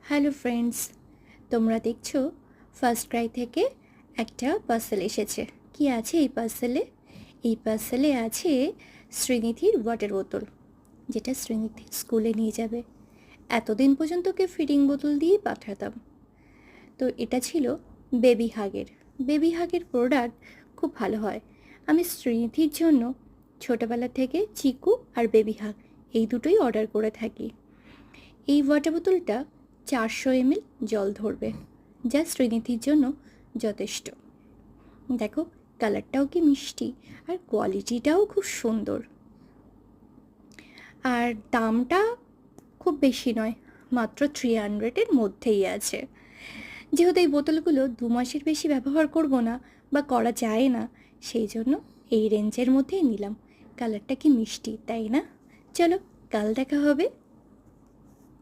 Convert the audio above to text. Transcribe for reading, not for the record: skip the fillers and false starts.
Hello friends, তোমরা দেখছো first Cry থেকে একটা পার্সেল এসেছে। কি আছে এই পার্সেলে? এই পার্সেলে আছে শ্রীনিধির ওয়াটার বোতল, যেটা শ্রীনিধি স্কুলে নিয়ে যাবে। এতদিন পর্যন্ত ওকে ফিডিং বোতল দিয়েই পাঠাতাম। তো এটা ছিল বেবি হাগের প্রোডাক্ট খুব ভালো হয়। আমি শ্রীনিধির জন্য ছোটোবেলা থেকে চিকু আর বেবি হাগ এই দুটোই অর্ডার করে থাকি। এই ওয়াটার বোতলটা 400 ml জল ধরবে, যা শ্রীনিধির জন্য যথেষ্ট। দেখো কালারটাও কি মিষ্টি, আর কোয়ালিটিটাও খুব সুন্দর। আর দামটা খুব বেশি নয়, মাত্র 300-এর মধ্যেই আছে। যেহেতু এই বোতলগুলো 2 মাসের বেশি ব্যবহার করব না বা করা যায় না, সেই জন্য এই রেঞ্জের মধ্যেই নিলাম। কালারটা কি মিষ্টি, তাই না? চলো, কাল দেখা হবে।